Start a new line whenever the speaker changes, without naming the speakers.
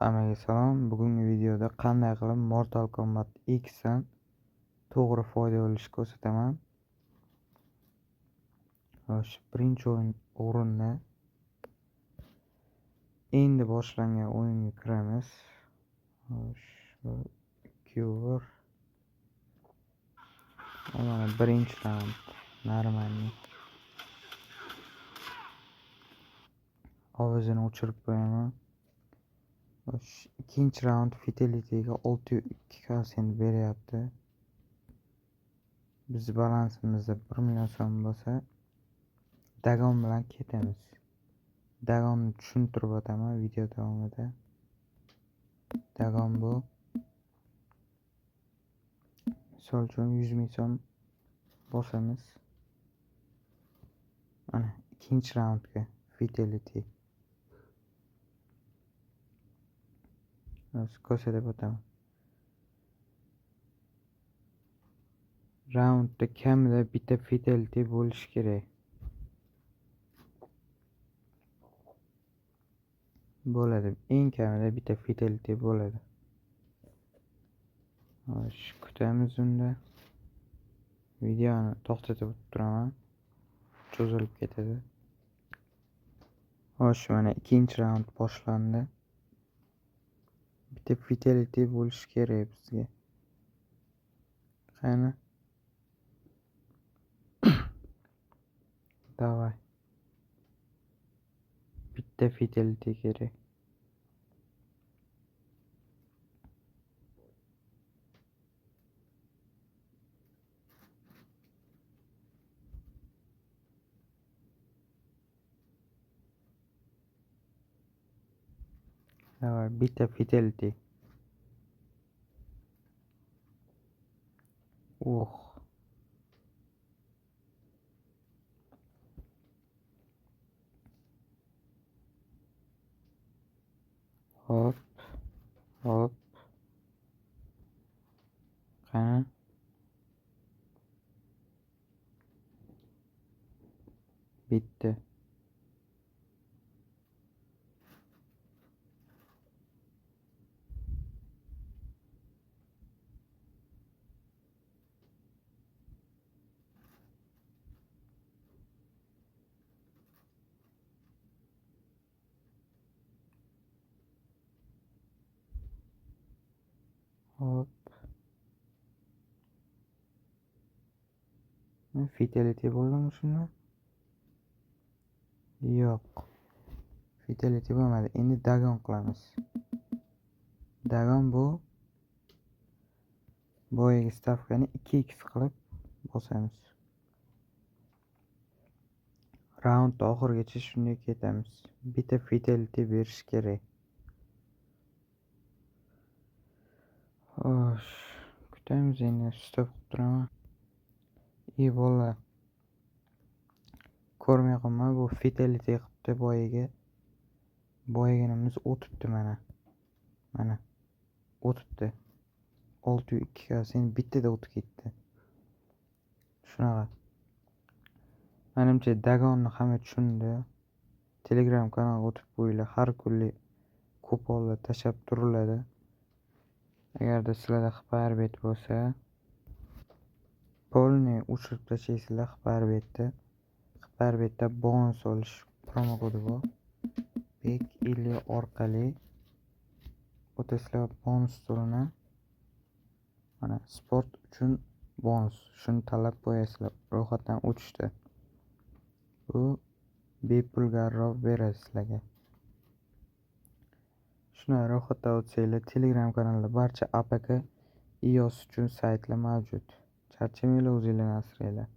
Hammaga salom. Bugungi videoda qanday qilib Mortal Kombat X dan to'g'ri foyda olishni ko'rsataman. Xo'sh, birinchi o'rinda endi boshlangan o'yinga kiramiz. Xo'sh, 2 o'ver. Mana birinchi raund normalniy. Ovozini o'chirib qo'yaman. Xo'sh, ikkinchi raund Fatality'ga 602 beryapti. Biz balansimizda 1 million so'm bo'lsa, Dagon bilan ketamiz. Dagonni tushuntirib o'taman video davomida. Dagon bu misol uchun 100 ming so'm bosamiz. Mana ikkinchi raundga Fatality. Ko'rsatib o'taman. Raundda kamida bitta Fatality bo'lishi kerak. Bo'ladi. Eng kamida bitta Fatality bo'ladi. Xo'sh, kutamiz unda. Videoni to'xtatib turaman. Cho'zilib ketadi. Xo'sh, mana ikkinchi raund boshlandi. Bitta Fatality bo'lishi kerak bizga. Qani? Davay. Bitta Fatality kerak. Davay, bitta Fatality. Hop, hop. Qani? Bitta. Hop. Fatality bo'ldimi shunda? Yo'q. Fatality bo'lmadi. Endi Dagon qilamiz. Dagon bu boyagi stavkani 2x qilib bosamiz. Raund oxirigacha shunday ketamiz. Bitta Fatality berish kerak. Xo'sh, kutamiz endi stop qilib turaman. Bola. Ko'rmay qolma, bu Fatality qilibdi boyaginimiz o'tibdi mana. Mana o'tibdi. 602 sen bittada o'tib ketdi. Shunaqa. Menimcha Dagonni hamma tushundi. Telegram kanaliga o'tib qo'yinglar. Har kunli kuponlar tashab turiladi. Agarda sizlarda xabar bo'lsa, polni o'chirib tashlaysizlar xabar betda bonus olish promo kodi bor. Bek 50 orqali o'tasizlar bonus turini. Mana sport uchun bonus. Shuni tanlab qo'yasizlar ro'yxatdan o'tishda. Bu bepul garov beradi sizlarga. Shuni ro'yxatdan o'tsanglar, Telegram kanalida barcha APK iOS uchun saytlar mavjud. Charchamanglar, o'zinglarni asranglar.